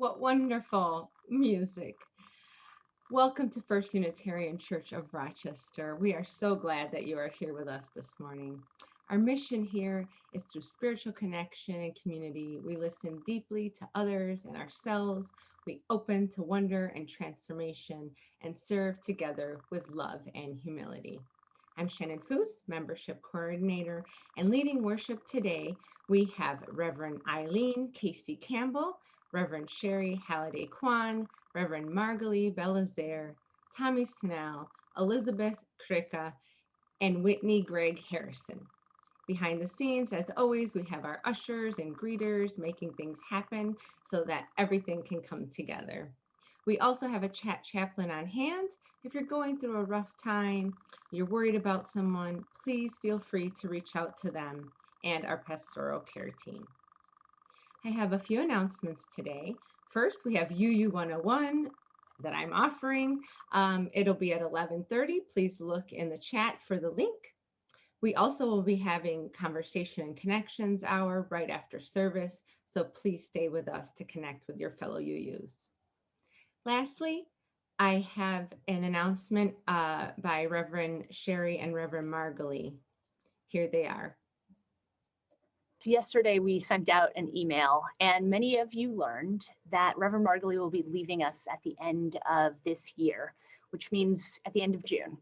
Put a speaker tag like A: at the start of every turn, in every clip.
A: What wonderful music. Welcome to First Unitarian Church of Rochester. We are so glad that you are here with us this morning. Our mission here is through spiritual connection and community. We listen deeply to others and ourselves. We open to wonder and transformation and serve together with love and humility. I'm Shannan Foos, Membership Coordinator, and leading worship today, we have Reverend Eileen Casey-Campbell, Reverend Shari Halliday-Quan, Reverend Margalie Belizaire, Thommy Snell, Ellzabeth Crecca, and Whitney Gegg-Harrison. Behind the scenes, as always, we have our ushers and greeters making things happen so that everything can come together. We also have a chat chaplain on hand. If you're going through a rough time, you're worried about someone, please feel free to reach out to them and our pastoral care team. I have a few announcements today. First, we have UU 101 that I'm offering. It'll be at 11:30. Please look in the chat for the link. We also will be having Conversation and Connections Hour right after service, so please stay with us to connect with your fellow UUs. Lastly, I have an announcement by Reverend Shari and Reverend Margalie. Here they are.
B: Yesterday, we sent out an email, and many of you learned that Reverend Margalie will be leaving us at the end of this year, which means at the end of June.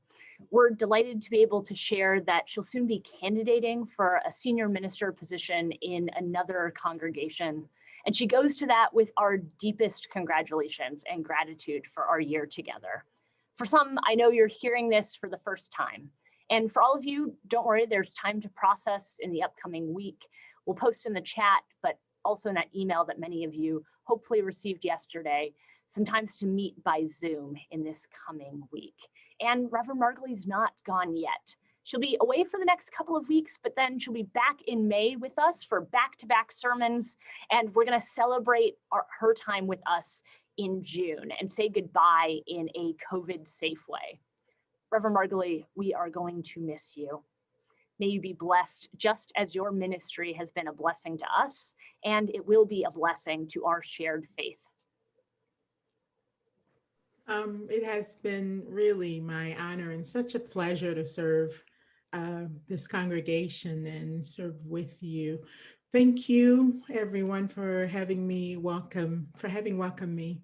B: We're delighted to be able to share that she'll soon be candidating for a senior minister position in another congregation. And she goes to that with our deepest congratulations and gratitude for our year together. For some, I know you're hearing this for the first time. And for all of you, don't worry, there's time to process in the upcoming week. We'll post in the chat, but also in that email that many of you hopefully received yesterday, sometimes to meet by Zoom in this coming week. And Reverend Margalie's not gone yet. She'll be away for the next couple of weeks, but then she'll be back in May with us for back-to-back sermons, and we're going to celebrate her time with us in June and say goodbye in a COVID-safe way. Reverend Margalie, we are going to miss you. May you be blessed just as your ministry has been a blessing to us, and it will be a blessing to our shared faith.
C: It has been really my honor and such a pleasure to serve this congregation and serve with you. Thank you, everyone, for having welcomed me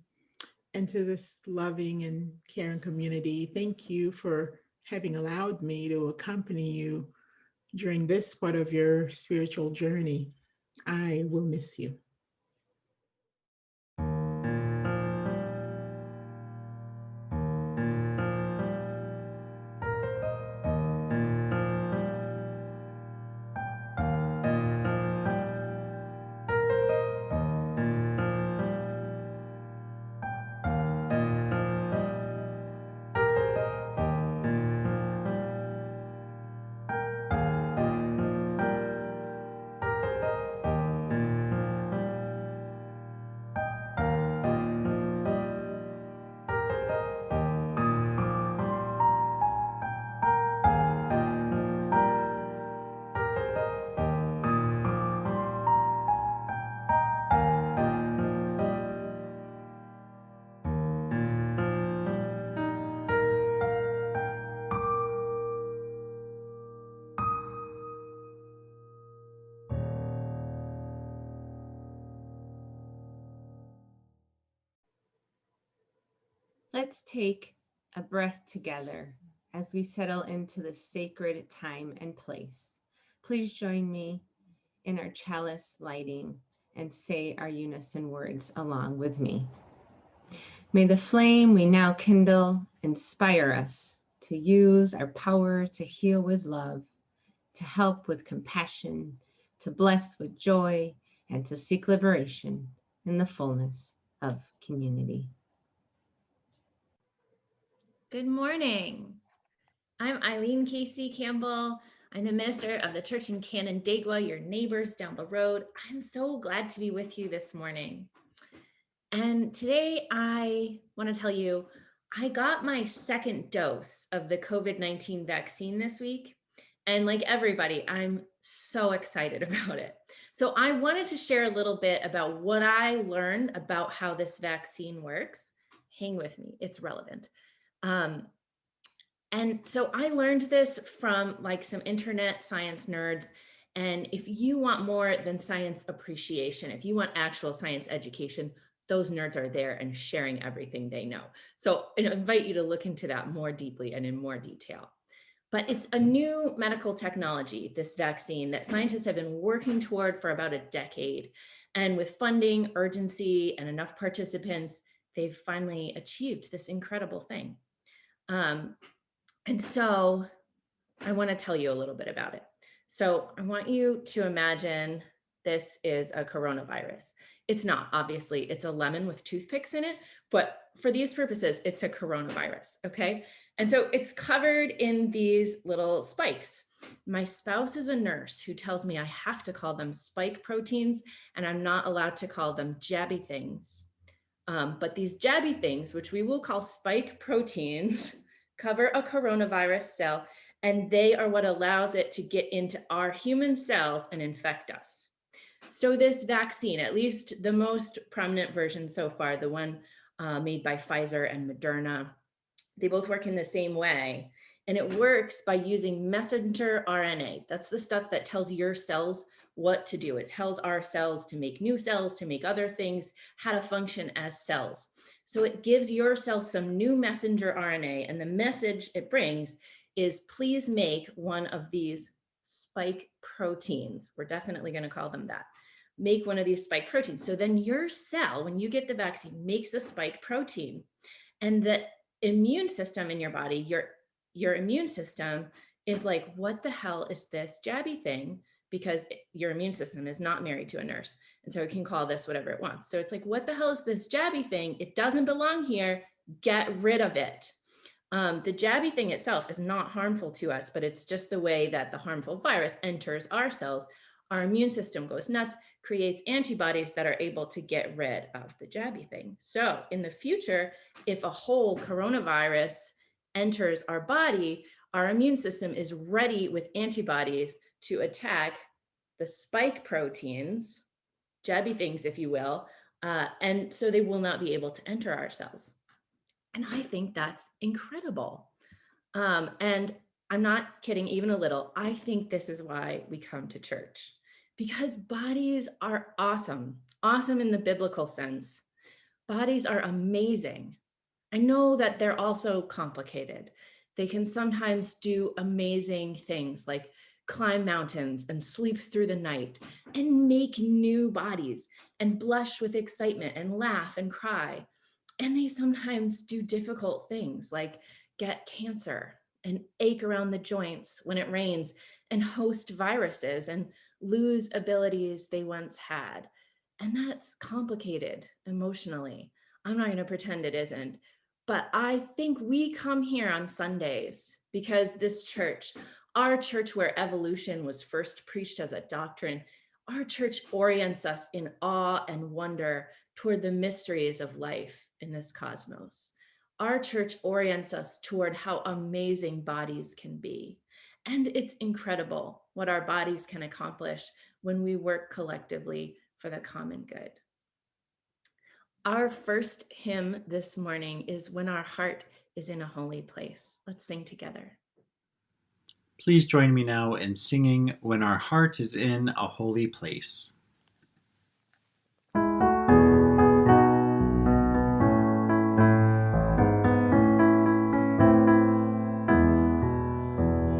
C: into this loving and caring community. Thank you for having allowed me to accompany you during this part of your spiritual journey. I will miss you.
A: Let's take a breath together as we settle into the sacred time and place. Please join me in our chalice lighting and say our unison words along with me. May the flame we now kindle inspire us to use our power to heal with love, to help with compassion, to bless with joy, and to seek liberation in the fullness of community.
D: Good morning. I'm Eileen Casey-Campbell. I'm the minister of the church in Canandaigua, your neighbors down the road. I'm so glad to be with you this morning. And today I want to tell you, I got my second dose of the COVID-19 vaccine this week. And like everybody, I'm so excited about it. So I wanted to share a little bit about what I learned about how this vaccine works. Hang with me, it's relevant. And so I learned this from like some internet science nerds. And if you want more than science appreciation, if you want actual science education, those nerds are there and sharing everything they know. So I invite you to look into that more deeply and in more detail. But it's a new medical technology, this vaccine, that scientists have been working toward for about a decade. And with funding, urgency, and enough participants, they've finally achieved this incredible thing. And so I want to tell you a little bit about it. So I want you to imagine this is a coronavirus. It's not, obviously, it's a lemon with toothpicks in it, but for these purposes, it's a coronavirus, okay? And so it's covered in these little spikes. My spouse is a nurse who tells me I have to call them spike proteins, and I'm not allowed to call them jabby things. But these jabby things, which we will call spike proteins, cover a coronavirus cell, and they are what allows it to get into our human cells and infect us. So this vaccine, at least the most prominent version so far, the one made by Pfizer and Moderna, they both work in the same way. And it works by using messenger RNA. That's the stuff that tells your cells what to do. It tells our cells to make new cells, to make other things, how to function as cells. So it gives your cells some new messenger RNA, and the message it brings is please make one of these spike proteins. We're definitely going to call them that. Make one of these spike proteins. So then your cell, when you get the vaccine, makes a spike protein. And the immune system in your body, your immune system is like, what the hell is this jabby thing? Because your immune system is not married to a nurse. And so it can call this whatever it wants. So it's like, what the hell is this jabby thing? It doesn't belong here. Get rid of it. The jabby thing itself is not harmful to us, but it's just the way that the harmful virus enters our cells. Our immune system goes nuts, creates antibodies that are able to get rid of the jabby thing. So in the future, if a whole coronavirus enters our body, our immune system is ready with antibodies to attack the spike proteins, jabby things, if you will, and so they will not be able to enter our cells. And I think that's incredible. And I'm not kidding even a little. I think this is why we come to church, because bodies are awesome, awesome in the biblical sense. Bodies are amazing. I know that they're also complicated. They can sometimes do amazing things like climb mountains and sleep through the night and make new bodies and blush with excitement and laugh and cry. And they sometimes do difficult things like get cancer and ache around the joints when it rains and host viruses and lose abilities they once had. And that's complicated emotionally. I'm not going to pretend it isn't. But I think we come here on Sundays because this church, our church where evolution was first preached as a doctrine, our church orients us in awe and wonder toward the mysteries of life in this cosmos. Our church orients us toward how amazing bodies can be. And it's incredible what our bodies can accomplish when we work collectively for the common good. Our first hymn this morning is When Our Heart is in a Holy Place. Let's sing together.
E: Please join me now in singing When Our Heart is in a Holy Place.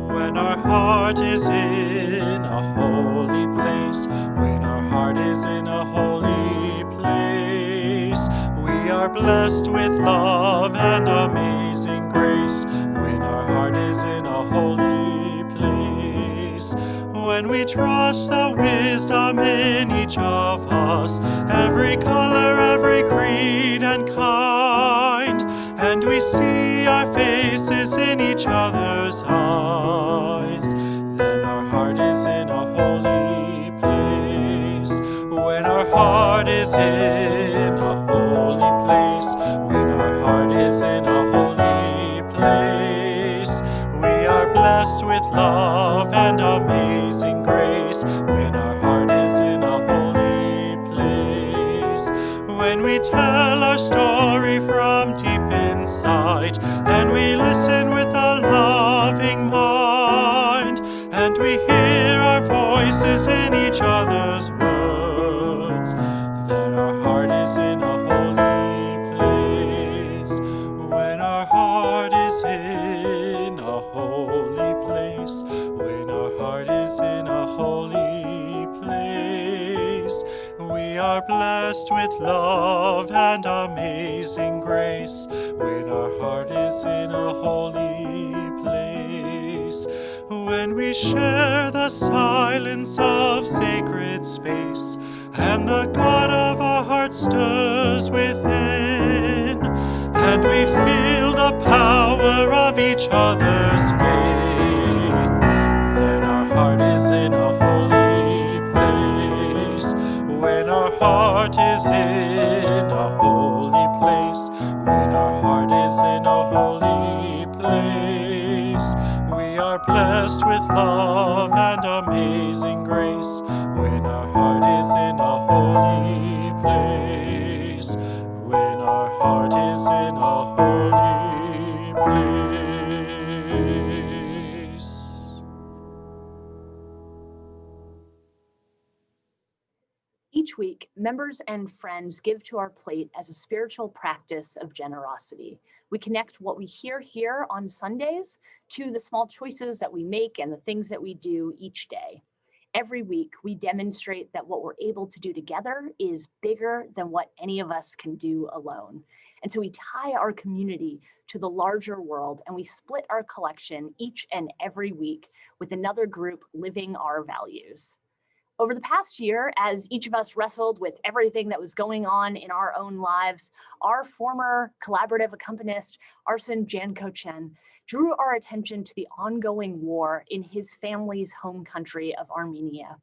F: When our heart is in a holy place, when our heart is in a holy place, we are blessed with love and amazing grace. When our heart is in a holy place, when we trust the wisdom in each of us, every color, every creed and kind, and we see our faces in each other's eyes, then our heart is in a holy place. When our heart is in a holy place, when our heart is in a holy place, we are blessed with love and amazing grace. When our heart is in a when we tell our story from deep inside, and we listen with a loving mind, and we hear our voices in each other's words, then our heart is in a holy place. When our heart is in a holy place, when our heart is in a holy place, we are blessed with love and amazing grace. When our heart is in a holy place, when we share the silence of sacred space, and the God of our heart stirs within, and we feel the power of each other's faith, then our heart is in a holy place. When our heart is in a holy place, when our heart is in a holy place, we are blessed with love and amazing grace. When our heart is in a holy place, when our heart is in a holy place.
B: Each week, members and friends give to our plate as a spiritual practice of generosity. We connect what we hear here on Sundays to the small choices that we make and the things that we do each day. Every week, we demonstrate that what we're able to do together is bigger than what any of us can do alone. And so we tie our community to the larger world, and we split our collection each and every week with another group living our values. Over the past year, as each of us wrestled with everything that was going on in our own lives, our former collaborative accompanist, Arsen Janko-Chen, drew our attention to the ongoing war in his family's home country of Armenia.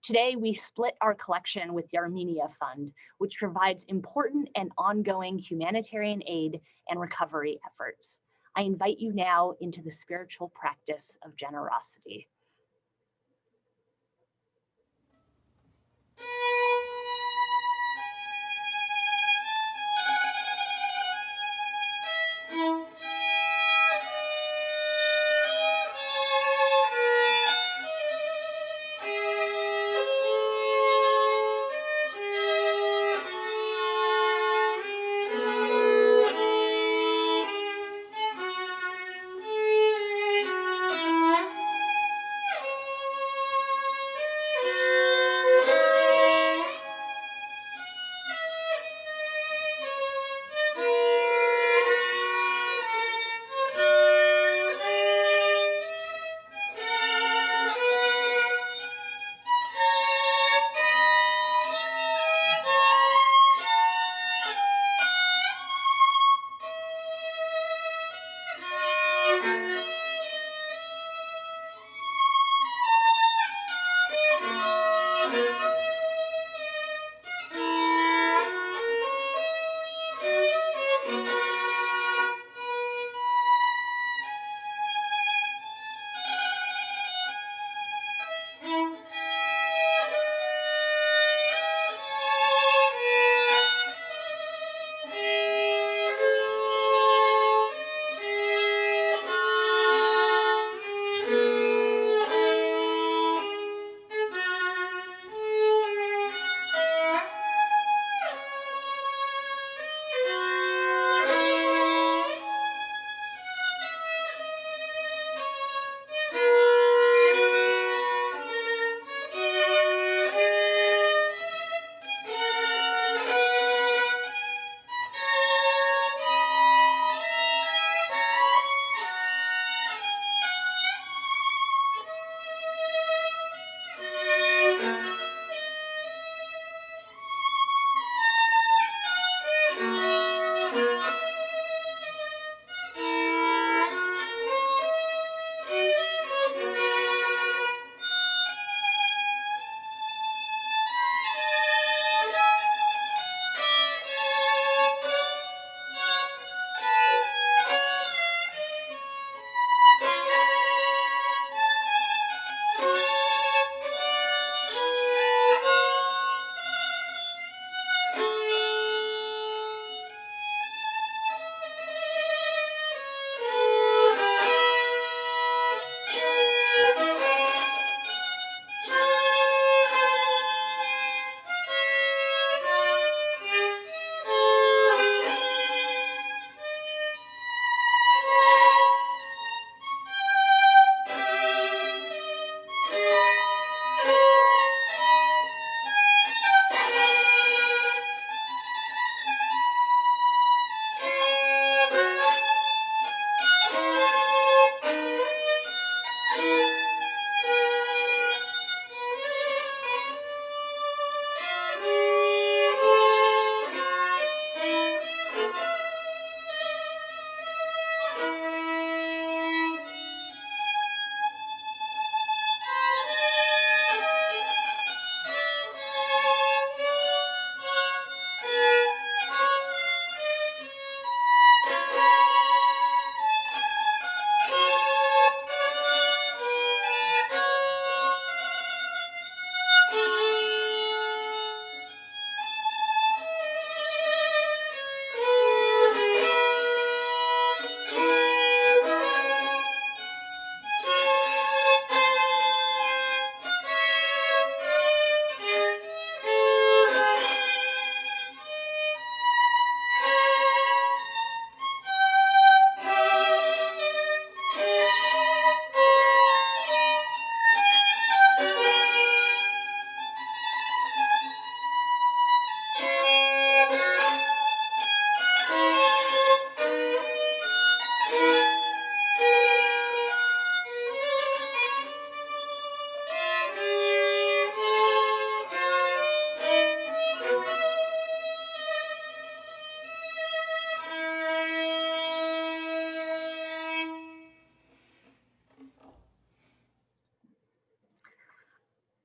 B: Today, we split our collection with the Armenia Fund, which provides important and ongoing humanitarian aid and recovery efforts. I invite you now into the spiritual practice of generosity.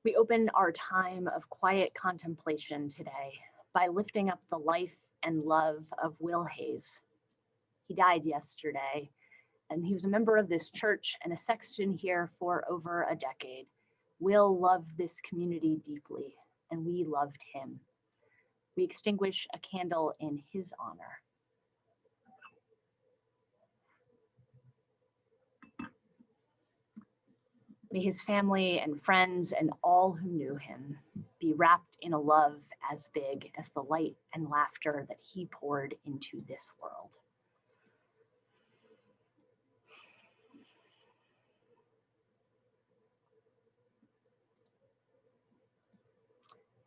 B: We open our time of quiet contemplation today by lifting up the life and love of Will Hayes. He died yesterday, and he was a member of this church and a sexton here for over a decade. Will loved this community deeply, and we loved him. We extinguish a candle in his honor. May his family and friends and all who knew him be wrapped in a love as big as the light and laughter that he poured into this world.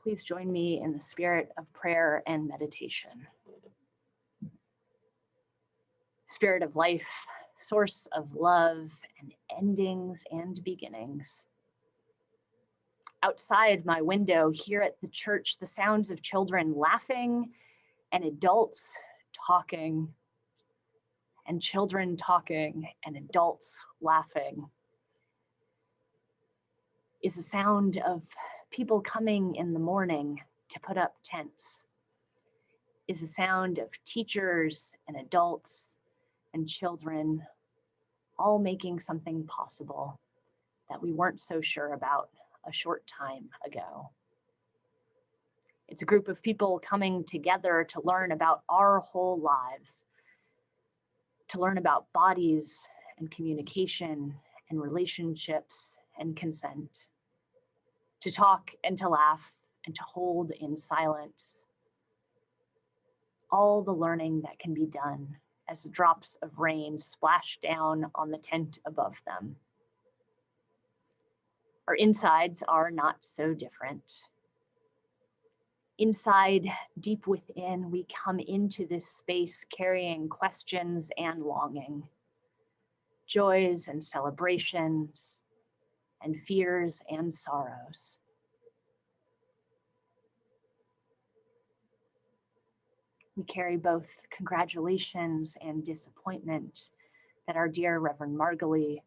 B: Please join me in the spirit of prayer and meditation. Spirit of life, source of love and endings and beginnings. Outside my window here at the church, the sounds of children laughing and adults talking, and children talking and adults laughing, is the sound of people coming in the morning to put up tents, is the sound of teachers and adults and children all making something possible that we weren't so sure about a short time ago. It's a group of people coming together to learn about our whole lives, to learn about bodies and communication and relationships and consent, to talk and to laugh and to hold in silence. All the learning that can be done as drops of rain splash down on the tent above them. Our insides are not so different. Inside, deep within, we come into this space carrying questions and longing, joys and celebrations, and fears and sorrows. We carry both congratulations and disappointment that our dear Reverend Margalie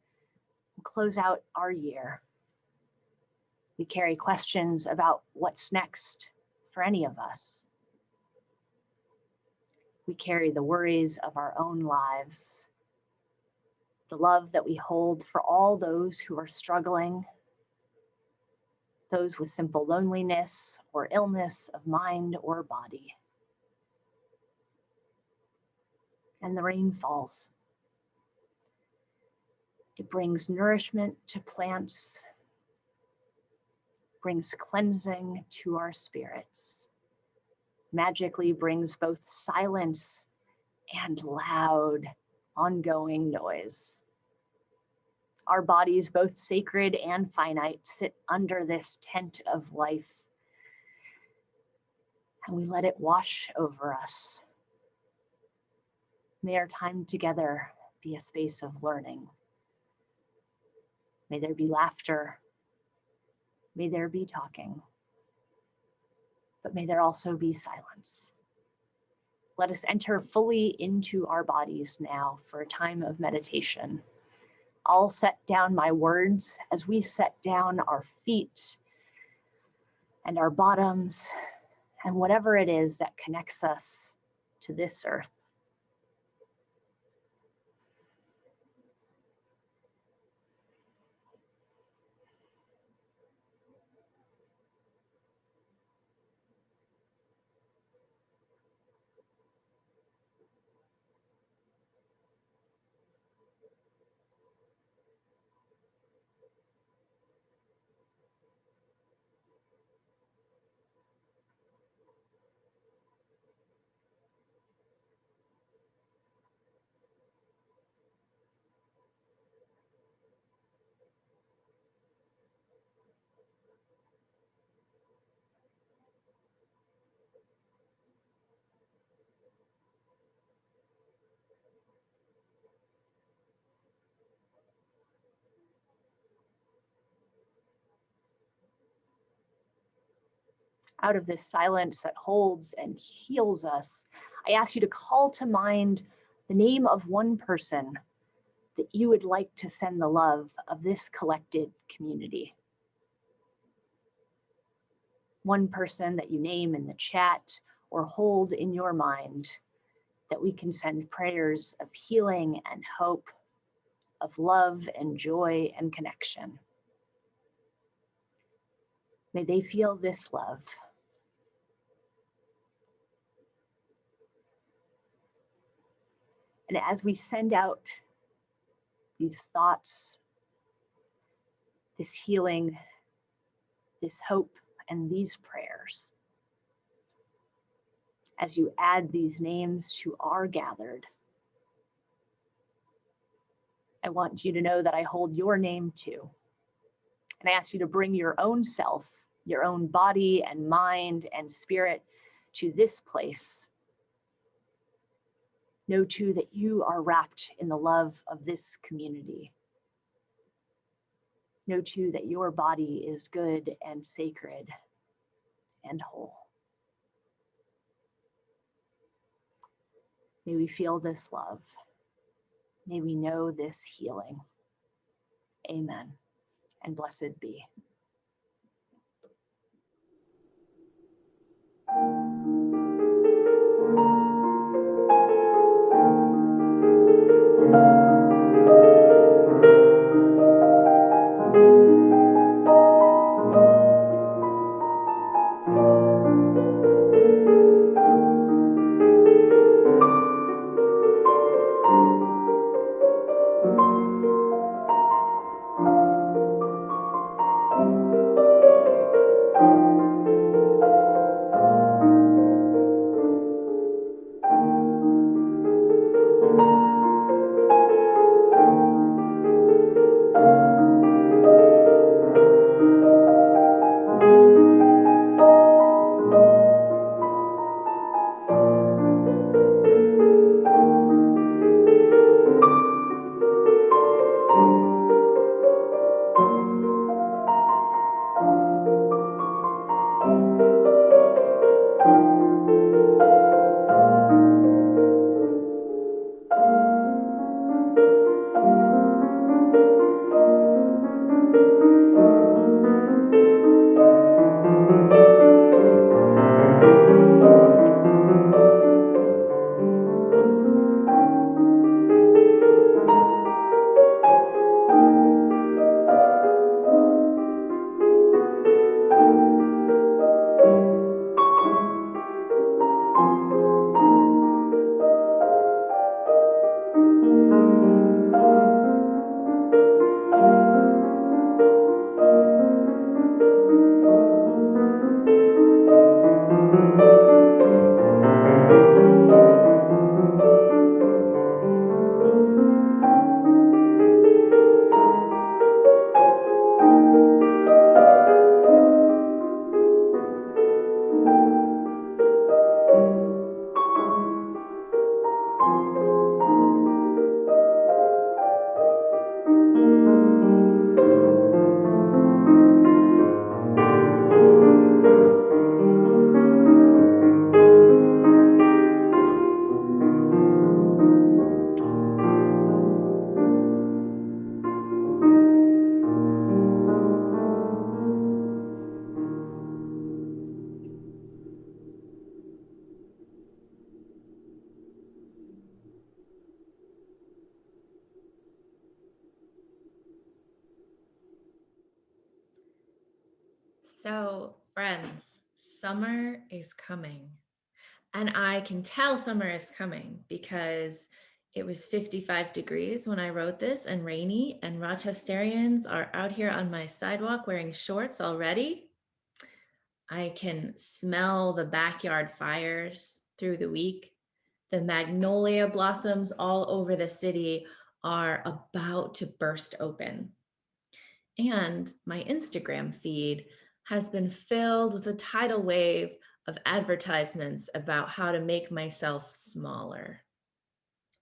B: will close out our year. We carry questions about what's next for any of us. We carry the worries of our own lives, the love that we hold for all those who are struggling, those with simple loneliness or illness of mind or body. And the rain falls. It brings nourishment to plants, brings cleansing to our spirits, magically brings both silence and loud, ongoing noise. Our bodies, both sacred and finite, sit under this tent of life, and we let it wash over us. May our time together be a space of learning. May there be laughter. May there be talking. But may there also be silence. Let us enter fully into our bodies now for a time of meditation. I'll set down my words as we set down our feet and our bottoms and whatever it is that connects us to this earth. Out of this silence that holds and heals us, I ask you to call to mind the name of one person that you would like to send the love of this collected community. one person that you name in the chat or hold in your mind, that we can send prayers of healing and hope, of love and joy and connection. May they feel this love. And as we send out these thoughts, this healing, this hope, and these prayers, as you add these names to our gathered, I want you to know that I hold your name too. And I ask you to bring your own self, your own body and mind and spirit to this place. Know too that you are wrapped in the love of this community. Know too that your body is good and sacred and whole. May we feel this love. May we know this healing. Amen, and blessed be.
D: So, friends, summer is coming. And I can tell summer is coming because it was 55 degrees when I wrote this and rainy, and Rochesterians are out here on my sidewalk wearing shorts already. I can smell the backyard fires through the week. The magnolia blossoms all over the city are about to burst open. And my Instagram feed has been filled with a tidal wave of advertisements about how to make myself smaller.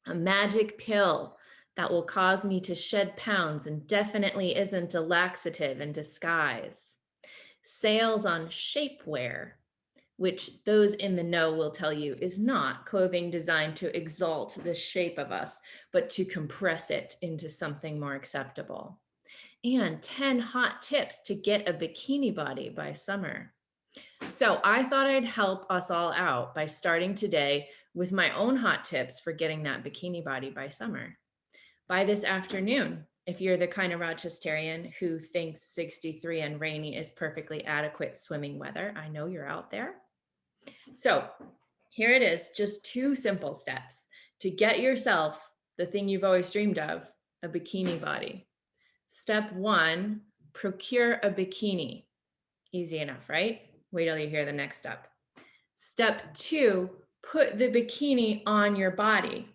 D: A magic pill that will cause me to shed pounds and definitely isn't a laxative in disguise. Sales on shapewear, which those in the know will tell you is not clothing designed to exalt the shape of us, but to compress it into something more acceptable. And 10 hot tips to get a bikini body by summer. So I thought I'd help us all out by starting today with my own hot tips for getting that bikini body by summer. By this afternoon, if you're the kind of Rochesterian who thinks 63 and rainy is perfectly adequate swimming weather, I know you're out there. So here it is, just 2 simple steps to get yourself the thing you've always dreamed of, a bikini body. Step 1, procure a bikini. Easy enough, right? Wait till you hear the next step. Step 2, put the bikini on your body.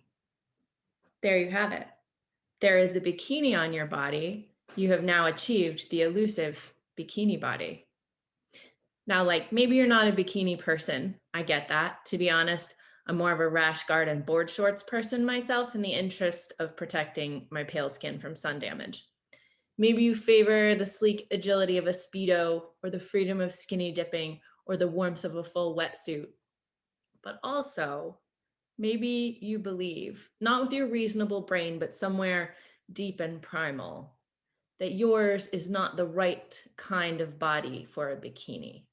D: There you have it. There is a bikini on your body. You have now achieved the elusive bikini body. Now, like, maybe you're not a bikini person. I get that. To be honest, I'm more of a rash guard and board shorts person myself in the interest of protecting my pale skin from sun damage. Maybe you favor the sleek agility of a Speedo or the freedom of skinny dipping or the warmth of a full wetsuit. But also, maybe you believe, not with your reasonable brain, but somewhere deep and primal, that yours is not the right kind of body for a bikini.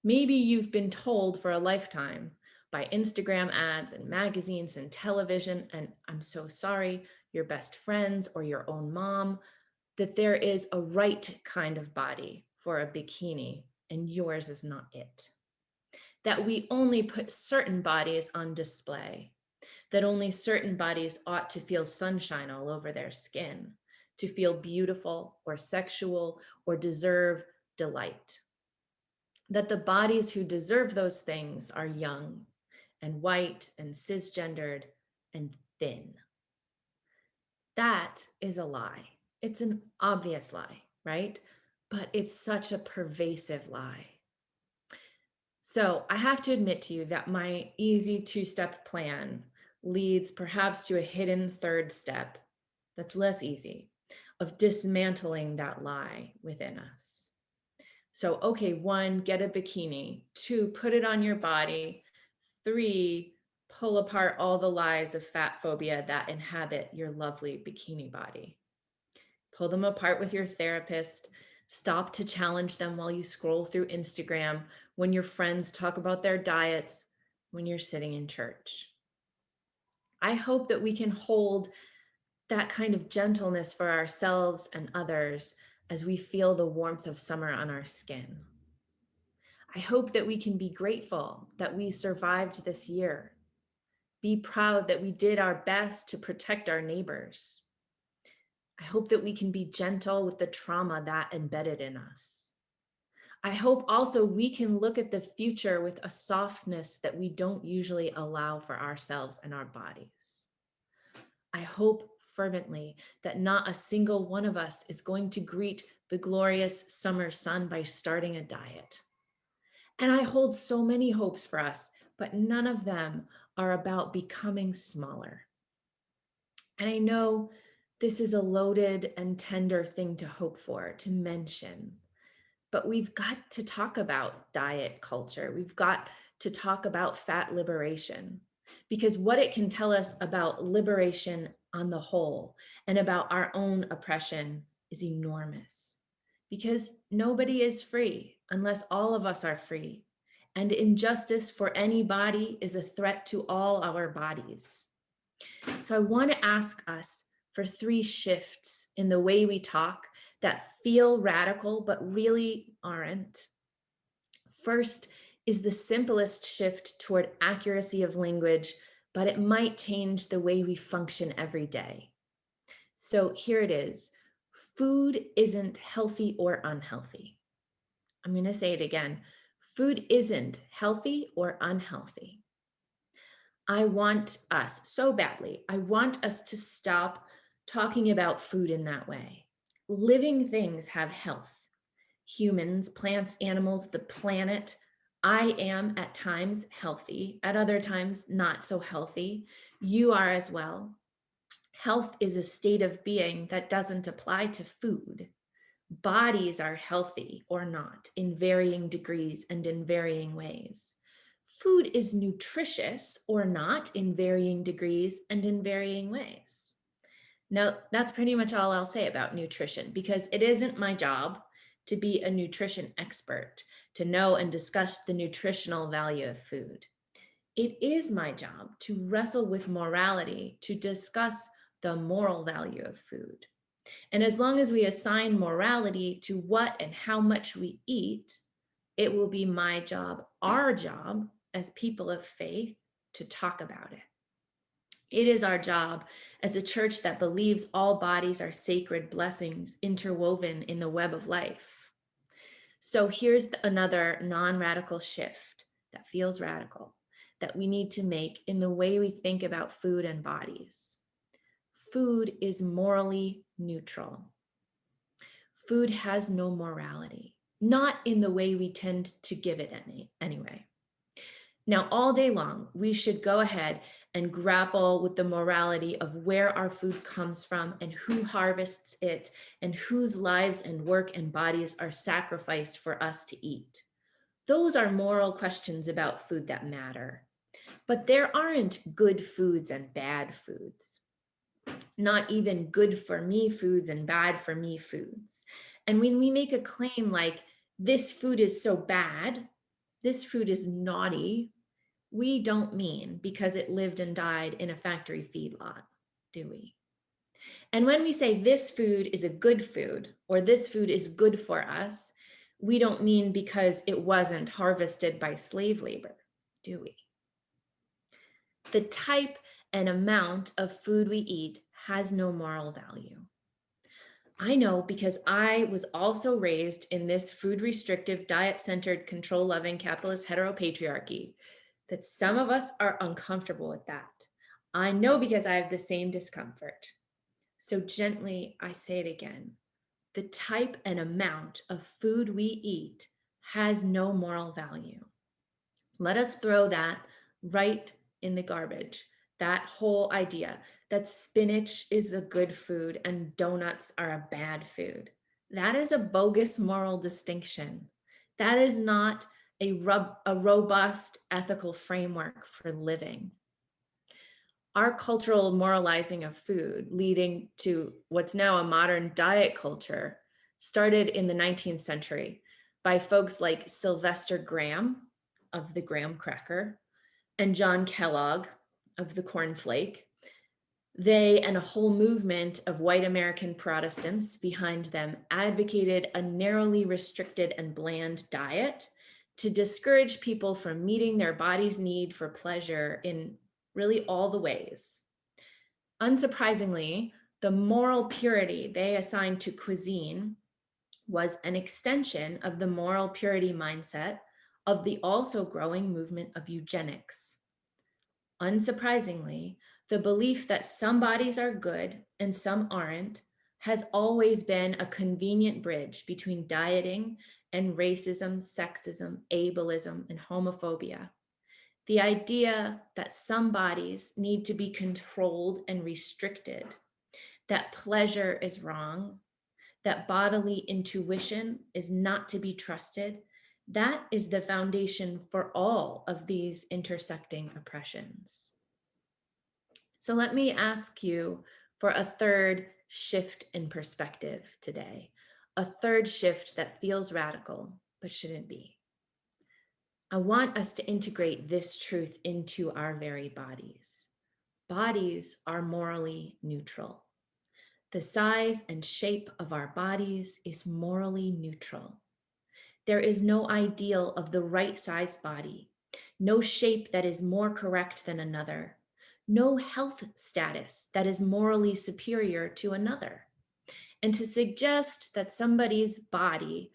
D: Maybe you've been told for a lifetime by Instagram ads and magazines and television, and I'm so sorry, your best friends or your own mom, that there is a right kind of body for a bikini and yours is not it. That we only put certain bodies on display, that only certain bodies ought to feel sunshine all over their skin, to feel beautiful or sexual or deserve delight. That the bodies who deserve those things are young and white and cisgendered and thin. That is a lie. It's an obvious lie, right? But it's such a pervasive lie. So I have to admit to you that my easy 2-step plan leads perhaps to a hidden 3rd step that's less easy, of dismantling that lie within us. So, okay, 1, get a bikini. 2, put it on your body. 3, pull apart all the lies of fat phobia that inhabit your lovely bikini body. Pull them apart with your therapist. Stop to challenge them while you scroll through Instagram, when your friends talk about their diets, when you're sitting in church. I hope that we can hold that kind of gentleness for ourselves and others as we feel the warmth of summer on our skin. I hope that we can be grateful that we survived this year. Be proud that we did our best to protect our neighbors. I hope that we can be gentle with the trauma that embedded in us. I hope also we can look at the future with a softness that we don't usually allow for ourselves and our bodies. I hope fervently that not a single one of us is going to greet the glorious summer sun by starting a diet. And I hold so many hopes for us, but none of them are about becoming smaller. And I know this is a loaded and tender thing to hope for, to mention, but we've got to talk about diet culture. We've got to talk about fat liberation, because what it can tell us about liberation on the whole and about our own oppression is enormous, because nobody is free unless all of us are free. And injustice for any body is a threat to all our bodies. So I want to ask us for 3 shifts in the way we talk that feel radical, but really aren't. First is the simplest shift toward accuracy of language, but it might change the way we function every day. So here it is. Food isn't healthy or unhealthy. I'm going to say it again. Food isn't healthy or unhealthy. I want us so badly. I want us to stop talking about food in that way. Living things have health. Humans, plants, animals, the planet. I am at times healthy, at other times not so healthy. You are as well. Health is a state of being that doesn't apply to food. Bodies are healthy or not in varying degrees and in varying ways. Food is nutritious or not in varying degrees and in varying ways. Now, that's pretty much all I'll say about nutrition, because it isn't my job to be a nutrition expert, to know and discuss the nutritional value of food. It is my job to wrestle with morality, to discuss the moral value of food. And as long as we assign morality to what and how much we eat, it will be my job, our job as people of faith, to talk about it. It is our job as a church that believes all bodies are sacred blessings interwoven in the web of life. So here's another non-radical shift that feels radical that we need to make in the way we think about food and bodies. Food is morally neutral. Food has no morality, not in the way we tend to give it anyway. Now, all day long, we should go ahead and grapple with the morality of where our food comes from and who harvests it and whose lives and work and bodies are sacrificed for us to eat. Those are moral questions about food that matter. But there aren't good foods and bad foods, not even good for me foods and bad for me foods. And when we make a claim like, this food is so bad, this food is naughty, we don't mean because it lived and died in a factory feedlot, do we? And when we say this food is a good food or this food is good for us, we don't mean because it wasn't harvested by slave labor, do we? The type and amount of food we eat has no moral value. I know because I was also raised in this food restrictive, diet-centered, control-loving, capitalist heteropatriarchy that some of us are uncomfortable with that. I know because I have the same discomfort. So gently, I say it again. The type and amount of food we eat has no moral value. Let us throw that right in the garbage. That whole idea that spinach is a good food and donuts are a bad food. That is a bogus moral distinction. That is not a robust ethical framework for living. Our cultural moralizing of food, leading to what's now a modern diet culture, started in the 19th century by folks like Sylvester Graham of the graham cracker and John Kellogg of the cornflake. They and a whole movement of white American Protestants behind them advocated a narrowly restricted and bland diet to discourage people from meeting their body's need for pleasure in really all the ways. Unsurprisingly, the moral purity they assigned to cuisine was an extension of the moral purity mindset of the also growing movement of eugenics. Unsurprisingly, the belief that some bodies are good and some aren't has always been a convenient bridge between dieting and racism, sexism, ableism, and homophobia. The idea that some bodies need to be controlled and restricted, that pleasure is wrong, that bodily intuition is not to be trusted, that is the foundation for all of these intersecting oppressions. So let me ask you for a third shift in perspective today, a third shift that feels radical, but shouldn't be. I want us to integrate this truth into our very bodies. Bodies are morally neutral. The size and shape of our bodies is morally neutral. There is no ideal of the right-sized body, no shape that is more correct than another, no health status that is morally superior to another. And to suggest that somebody's body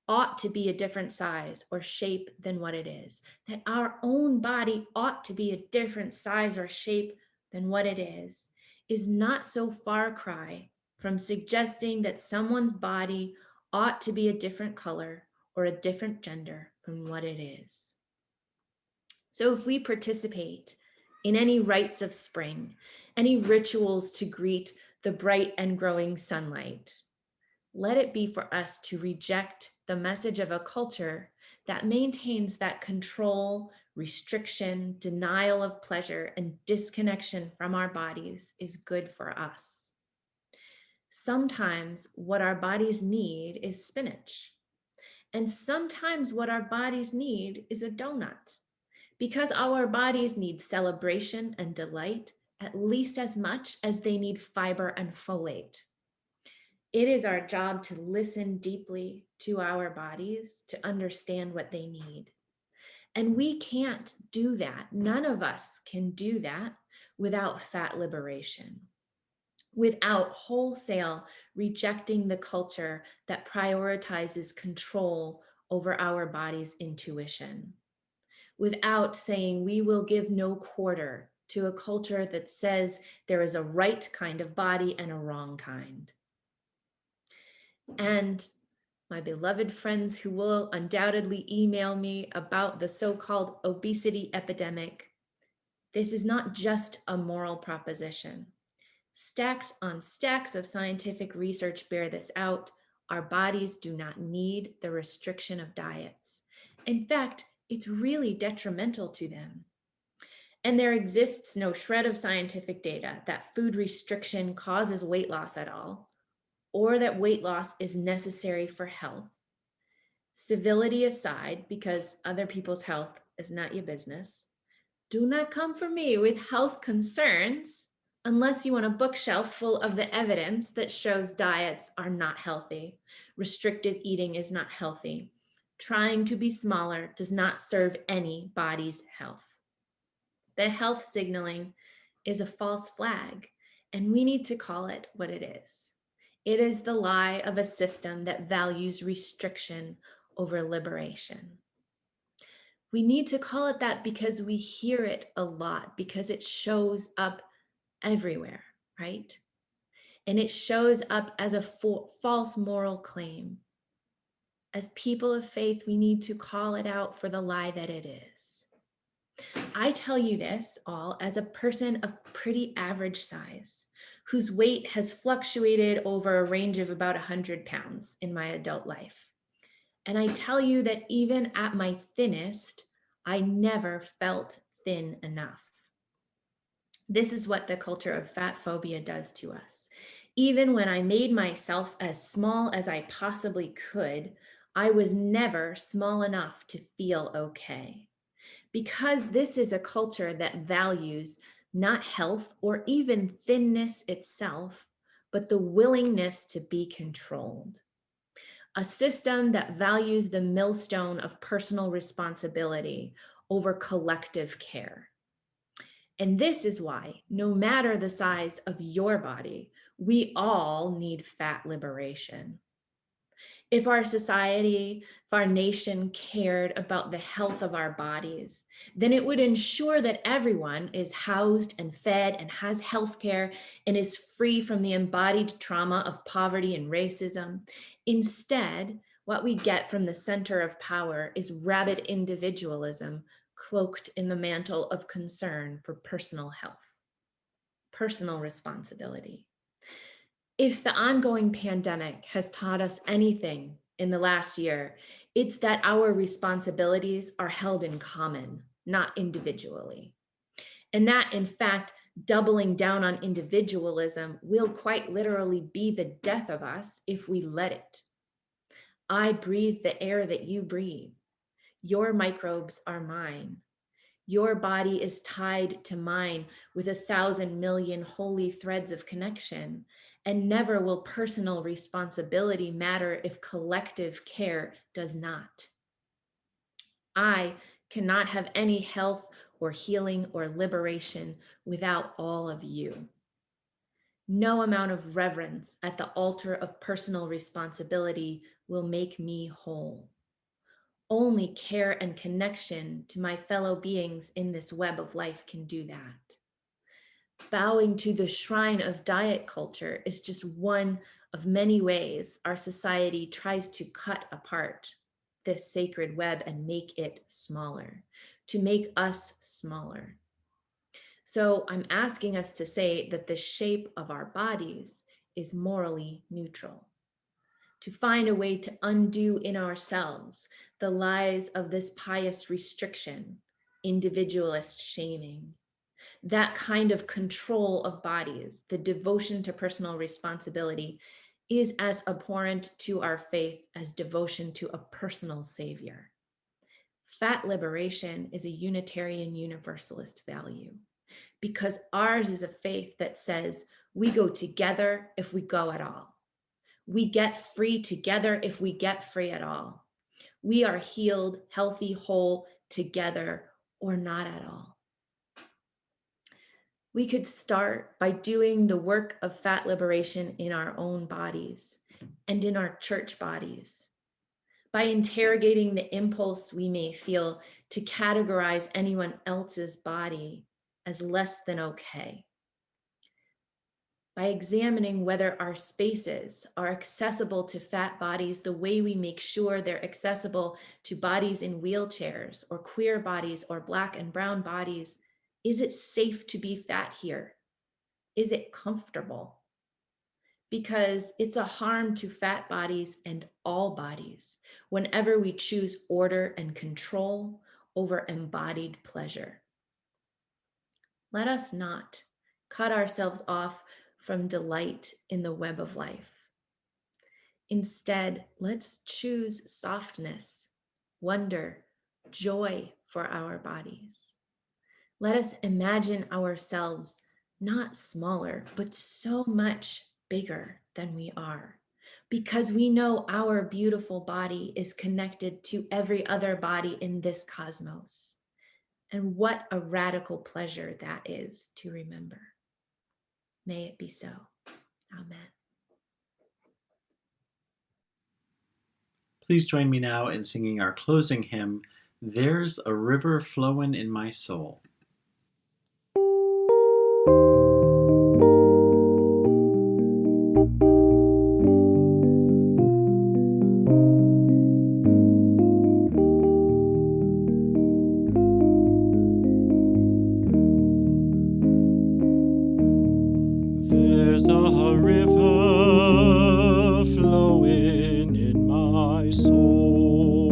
D: ought to be a different size or shape than what it is, that our own body ought to be a different size or shape than what it is not so far cry from suggesting that someone's body ought to be a different color or a different gender from what it is. So if we participate in any rites of spring, any rituals to greet the bright and growing sunlight, let it be for us to reject the message of a culture that maintains that control, restriction, denial of pleasure, and disconnection from our bodies is good for us. Sometimes what our bodies need is spinach. And sometimes what our bodies need is a donut, because our bodies need celebration and delight at least as much as they need fiber and folate. It is our job to listen deeply to our bodies to understand what they need. And we can't do that. None of us can do that without fat liberation, without wholesale rejecting the culture that prioritizes control over our body's intuition, without saying we will give no quarter to a culture that says there is a right kind of body and a wrong kind. And my beloved friends who will undoubtedly email me about the so-called obesity epidemic, this is not just a moral proposition. Stacks on stacks of scientific research bear this out. Our bodies do not need the restriction of diets. In fact, it's really detrimental to them. And there exists no shred of scientific data that food restriction causes weight loss at all, or that weight loss is necessary for health. Civility aside, because other people's health is not your business, do not come for me with health concerns unless you want a bookshelf full of the evidence that shows diets are not healthy, restrictive eating is not healthy, trying to be smaller does not serve any body's health. The health signaling is a false flag, and we need to call it what it is. It is the lie of a system that values restriction over liberation. We need to call it that because we hear it a lot, because it shows up everywhere, right? And it shows up as a false moral claim. As people of faith, we need to call it out for the lie that it is. I tell you this all as a person of pretty average size, whose weight has fluctuated over a range of about 100 pounds in my adult life. And I tell you that even at my thinnest, I never felt thin enough. This is what the culture of fat phobia does to us. Even when I made myself as small as I possibly could, I was never small enough to feel okay. Because this is a culture that values not health or even thinness itself, but the willingness to be controlled. A system that values the millstone of personal responsibility over collective care. And this is why, no matter the size of your body, we all need fat liberation. If our society, if our nation cared about the health of our bodies, then it would ensure that everyone is housed and fed and has health care and is free from the embodied trauma of poverty and racism. Instead, what we get from the center of power is rabid individualism cloaked in the mantle of concern for personal health, personal responsibility. If the ongoing pandemic has taught us anything in the last year, it's that our responsibilities are held in common, not individually. And that, in fact, doubling down on individualism will quite literally be the death of us if we let it. I breathe the air that you breathe. Your microbes are mine. Your body is tied to mine with 1,000 million holy threads of connection. And never will personal responsibility matter if collective care does not. I cannot have any health or healing or liberation without all of you. No amount of reverence at the altar of personal responsibility will make me whole. Only care and connection to my fellow beings in this web of life can do that. Bowing to the shrine of diet culture is just one of many ways our society tries to cut apart this sacred web and make it smaller, to make us smaller. So I'm asking us to say that the shape of our bodies is morally neutral, to find a way to undo in ourselves the lies of this pious restriction, individualist shaming, that kind of control of bodies, the devotion to personal responsibility, is as abhorrent to our faith as devotion to a personal savior. Fat liberation is a Unitarian Universalist value because ours is a faith that says we go together if we go at all. We get free together if we get free at all. We are healed, healthy, whole together or not at all. We could start by doing the work of fat liberation in our own bodies and in our church bodies, by interrogating the impulse we may feel to categorize anyone else's body as less than okay, by examining whether our spaces are accessible to fat bodies the way we make sure they're accessible to bodies in wheelchairs or queer bodies or Black and brown bodies. Is it safe to be fat here? Is it comfortable? Because it's a harm to fat bodies and all bodies whenever we choose order and control over embodied pleasure. Let us not cut ourselves off from delight in the web of life. Instead, let's choose softness, wonder, joy for our bodies. Let us imagine ourselves not smaller, but so much bigger than we are, because we know our beautiful body is connected to every other body in this cosmos. And what a radical pleasure that is to remember. May it be so. Amen.
E: Please join me now in singing our closing hymn, There's a River Flowin' in My Soul.
F: There's a river flowing in my soul.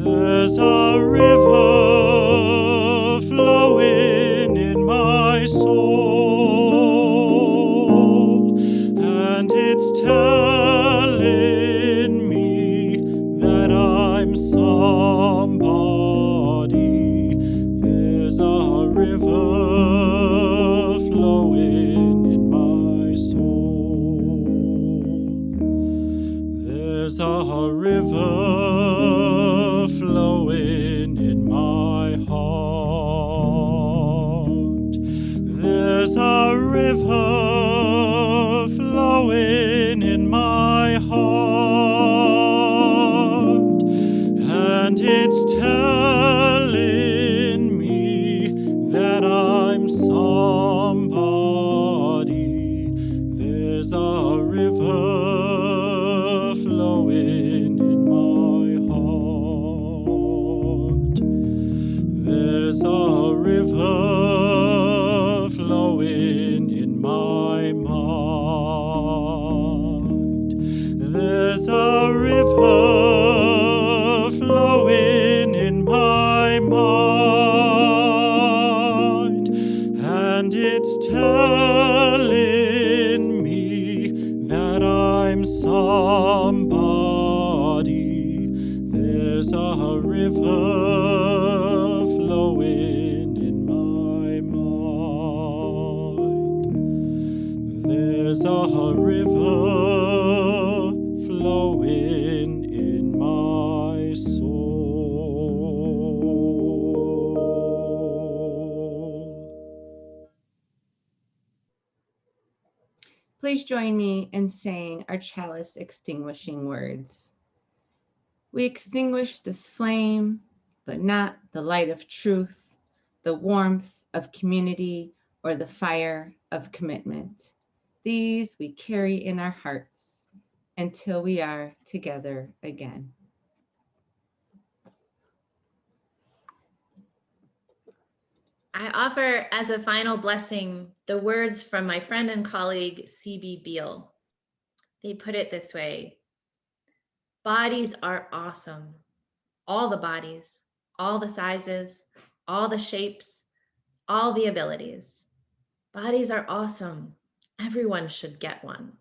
F: There's a river flowing in my soul, and it's telling me that I'm somebody. There's a river flowing in my soul. There's a river flowing in my heart. There's a river flowing in my heart, and it's telling me that I'm somebody. There's a river flowing in my heart. There's a river flowing in my mind. There's a river flowing in my mind, and it's telling me that I'm somebody. There's a river flowing in my mind. There's a river flowing in my soul.
A: Please join me in saying our chalice extinguishing words. We extinguish this flame, but not the light of truth, the warmth of community, or the fire of commitment. These we carry in our hearts until we are together again.
D: I offer as a final blessing the words from my friend and colleague, C.B. Beale. They put it this way: bodies are awesome. All the bodies, all the sizes, all the shapes, all the abilities. Bodies are awesome. Everyone should get one.